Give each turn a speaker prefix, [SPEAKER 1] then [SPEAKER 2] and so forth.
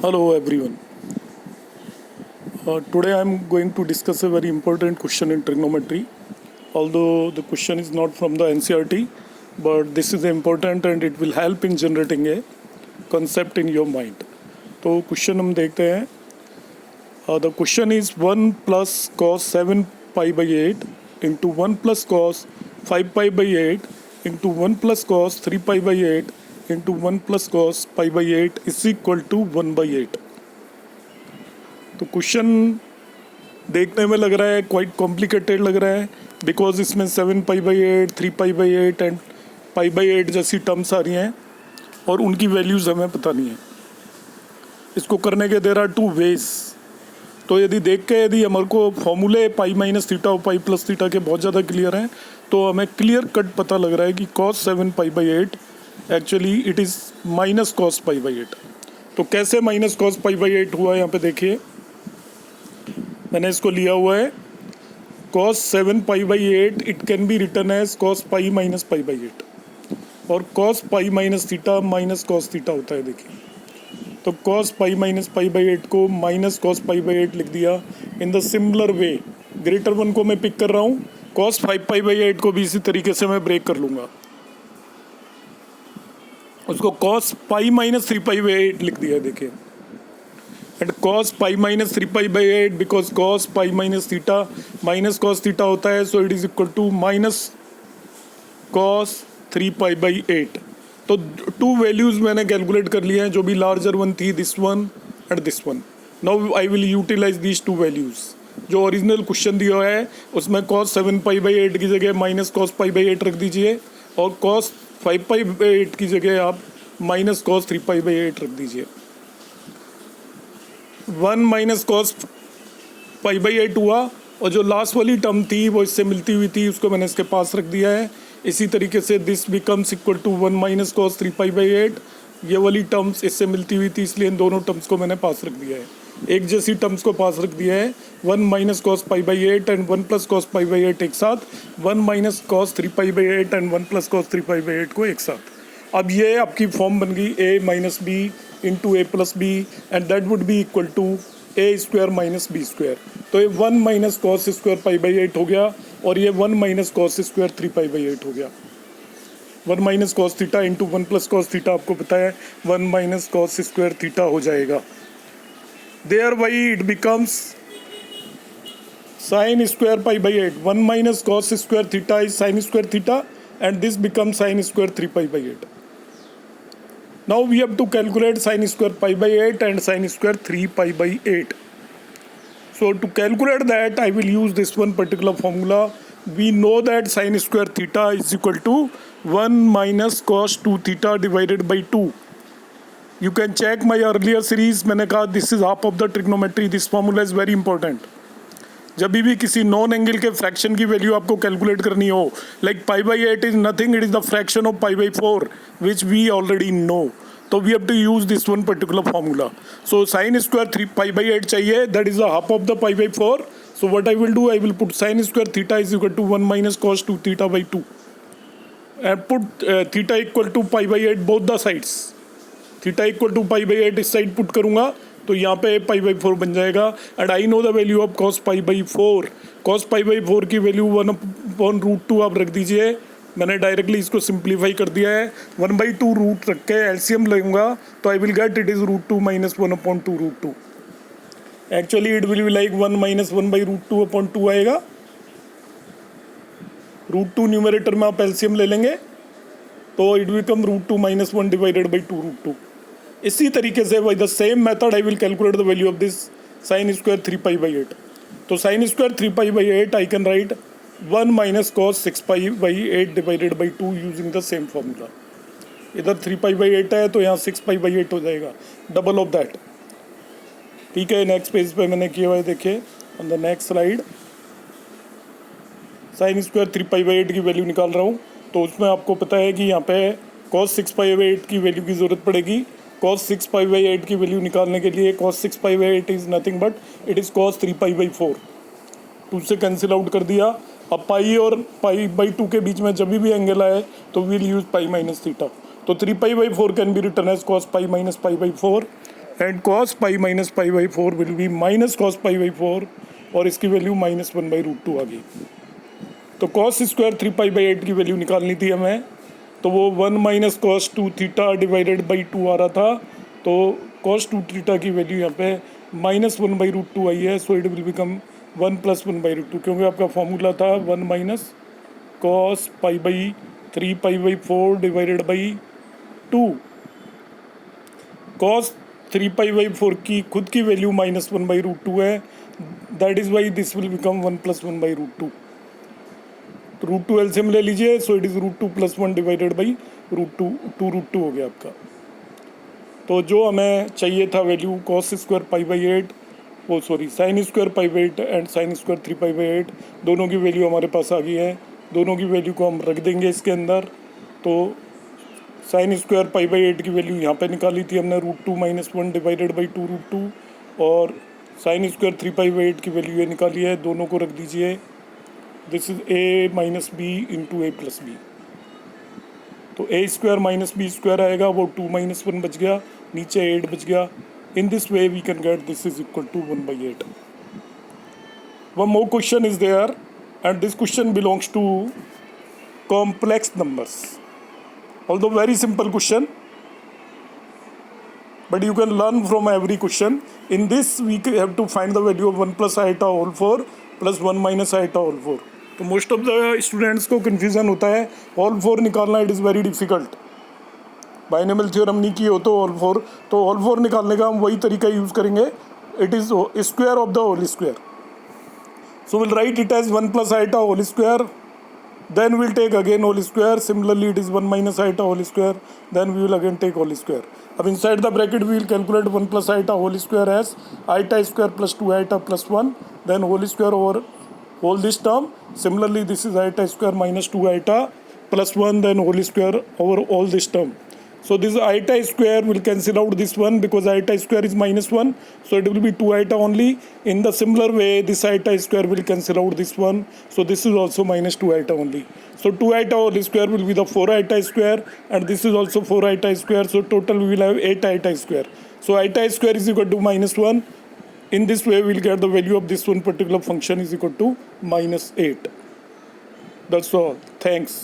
[SPEAKER 1] Hello everyone. Today I am going to discuss a very important question in trigonometry. Although the question is not from the NCERT, but this is important and it will help in generating a concept in your mind. तो question हम देखते हैं. The question is 1 plus cos 7 pi by 8 into 1 plus cos 5 pi by 8 into 1 plus cos 3 pi by 8 into 1 plus cos pi by 8 is equal to 1 by 8. तो question देखने में लग रहा है क्वाइट कॉम्प्लिकेटेड लग रहा है बिकॉज इसमें 7 pi by 8 3 pi by 8 and pi by 8 जैसी टर्म्स आ रही हैं और उनकी वैल्यूज़ हमें पता नहीं है. इसको करने के देर आर टू वेज. तो यदि हमारे को फॉर्मूले पाई माइनस थीटा और पाई प्लस थीटा के बहुत ज़्यादा क्लियर हैं तो हमें क्लियर कट पता लग रहा है कि cos 7 pi by 8 actually it is minus cos pi by 8. तो कैसे माइनस cos पाई बाई 8 हुआ है यहाँ पे देखिए. मैंने इसको लिया हुआ है cos 7 pi by 8 it can be return as cos pi minus pi by 8 और cos pi minus theta minus cos theta होता है. देखिए तो cos pi minus pi by 8 को माइनस cos पाई बाई 8 लिख दिया. In the similar way greater one को मैं पिक कर रहा हूँ, cos 5 पाई बाई 8 को भी इसी तरीके से मैं ब्रेक कर लूँगा. उसको cos pi minus 3 pi by 8 लिख दिया. देखिए and cos pi minus 3 pi by 8 because cos pi minus theta minus cos theta होता है so it is equal to minus cos 3 pi by 8. तो टू वैल्यूज़ मैंने कैलकुलेट कर लिए हैं जो भी लार्जर वन थी, this one and this one. Now I will utilize these two values. जो ओरिजिनल क्वेश्चन दिया है उसमें cos 7 पाई बाई 8 की जगह माइनस cos पाई बाई 8 रख दीजिए और cos 5 पाई बाई 8 की जगह आप माइनस cos 3 पाई बाई 8 रख दीजिए. 1 माइनस cos पाई बाई 8 हुआ और जो लास्ट वाली टर्म थी वो इससे मिलती हुई थी, उसको मैंने इसके पास रख दिया है. इसी तरीके से this becomes equal to 1 minus cos 3 pi by 8. ये वाली टर्म्स इससे मिलती हुई थी इसलिए इन दोनों टर्म्स को मैंने पास रख दिया है. एक जैसी टर्म्स को पास रख दिया है. 1 minus cos pi by 8 and 1 plus cos pi by 8 एक साथ, 1 minus cos 3 pi by 8 and 1 plus cos 3 pi by 8 को एक साथ. अब ये आपकी फॉर्म बन गई a minus B into A plus B and that would be equal to A square minus B square. तो ये 1 minus cos square pi by 8 हो गया और ये 1 minus cos square 3 pi by 8 हो गया. 1 minus cos theta into 1 plus cos theta आपको पता है 1 माइनस cos स्क्वायर थीटा हो जाएगा. There why it becomes sine square pi by 8. 1 minus cos square theta is sine square theta and this becomes sine square 3 pi by 8. Now we have to calculate sin square pi by 8 and sin square 3 pi by 8. So to calculate that I will use this one particular formula. We know that sin square theta is equal to 1 minus cos 2 theta divided by 2. You can check my earlier series. मैंने कहा this is half of the trigonometry. This formula is very important. जब भी किसी non angle के fraction की value आपको calculate करनी हो, like pi by 8 is nothing, it is the fraction of pi by 4 which we already know. तो we have to use this one particular formula. So sine square 3 pi by 8 चाहिए, that is the half of the pi by 4. So what I will do, I will put sine square theta is equal to 1 minus cos 2 theta by 2 and put theta equal to pi by 8 both the sides. Theta equal to pi by 8 इस side put करूंगा तो यहाँ पे पाई by 4 बन जाएगा. And I know the value of cos pi by 4. cos pi by 4 की value 1/√2 आप रख दीजिए. मैंने डायरेक्टली इसको सिंप्लीफाई कर दिया है. 1/2 रूट रख के एलसीएम लूँगा तो I will get it is √2 minus 1/2√2. Actually it will be like 1 minus 1/√2/2 आएगा. √2 न्यूमरेटर में आप एलसीएम ले लेंगे तो it become √2 minus 1 divided by 2√2. इसी तरीके से by the same method I will calculate the value of this sign square 3 pi by 8. तो sign square 3 pi by 8 I can write 1 minus cos 6 pi by 8 divided by 2 using the same formula. इधर 3 pi by 8 है तो यहाँ 6 पाई by 8 हो जाएगा, double of that. ठीक है, next page पे मैंने किया हुआ है. देखिए on the next slide sign square 3 pi by 8 की वैल्यू निकाल रहा हूँ. तो उसमें आपको पता है कि यहाँ पे cos 6 पाई बाई 8 की वैल्यू की ज़रूरत पड़ेगी. cos 6 पाई बाई 8 की वैल्यू निकालने के लिए cos 6 pi by 8 is nothing but it is cos 3 pi by 4. 2 से कैंसिल आउट कर दिया. अब पाई और पाई बाई 2 के बीच में जब भी एंगल आए तो will use pi minus theta. तो 3 pi by 4 can be return as cos pi minus pi by 4. And cos pi minus pi by 4 will be minus cos pi by 4 और इसकी value -1/√2 आ गई। तो कॉस स्क्वायर 3π/8 की value निकालनी थी हमें, तो वो 1 minus cos 2 theta divided by 2 आ रहा था। तो कॉस 2 थीटा की वैल्यू यहाँ पे -1/√2 आई है। सो इट विल बिकम 1 + 1/√2, क्योंकि आपका फॉर्मूला था 1 minus cos pi by 3π/4 divided by 2। Cos 3π/4 की खुद की वैल्यू -1/√2 है। That is why this will become 1 + 1/√2। तो √2 एलसीएम ले लीजिए। So it is √2 + 1 divided by √2, 2√2 हो गया आपका। तो जो हमें चाहिए था वैल्यू कॉस स्क्वायर π/8, वो sorry sine square π/8 and sine square 3π/8, दोनों की वैल्यू हमारे पास आ गई है। दोनों की वैल्यू को हम रख देंगे इसके अंदर। तो साइन स्क्वायर π/8 की वैल्यू यहाँ पे निकाली थी हमने √2 - 1 डिवाइडेड बाई 2√2, और साइन स्क्वायर 3π/8 की वैल्यू ये निकाली है। दोनों को रख दीजिए। This is a - b into a + b। तो a स्क्वायर - b स्क्वायर आएगा, वो 2 - 1 बच गया, नीचे 8 बच गया। In this way we can get this is equal to 1/8। One more question is there, and this question belongs to complex numbers. Although very simple question, but you can learn from every question. In this we have to find the value of 1 + iota whole 4 plus 1 - iota whole 4. तो most of the students को confusion होता है whole 4 निकालना, it is very difficult. Binomial theorem नहीं किए हो तो whole 4 निकालने का हम वही तरीका यूज़ करेंगे। It is square of the whole square. So we'll write it as 1 + iota whole square, then we'll take again whole square. Similarly it is 1 - iota whole square, then we will again take whole square. अब inside the bracket we will calculate 1 + iota whole square as iota square plus 2 iota plus 1, then whole square over whole this term. Similarly this is iota square minus 2 iota plus 1, then whole square over all this term. So this iota square will cancel out this one because iota square is -1. So it will be 2 iota only. In the similar way, this iota square will cancel out this one. So this is also -2 iota only. So 2 iota whole square will be the 4 iota square, and this is also 4 iota square. So total we will have 8 iota square. So iota square is equal to -1. In this way, we will get the value of this one particular function is equal to -8. That's all. Thanks.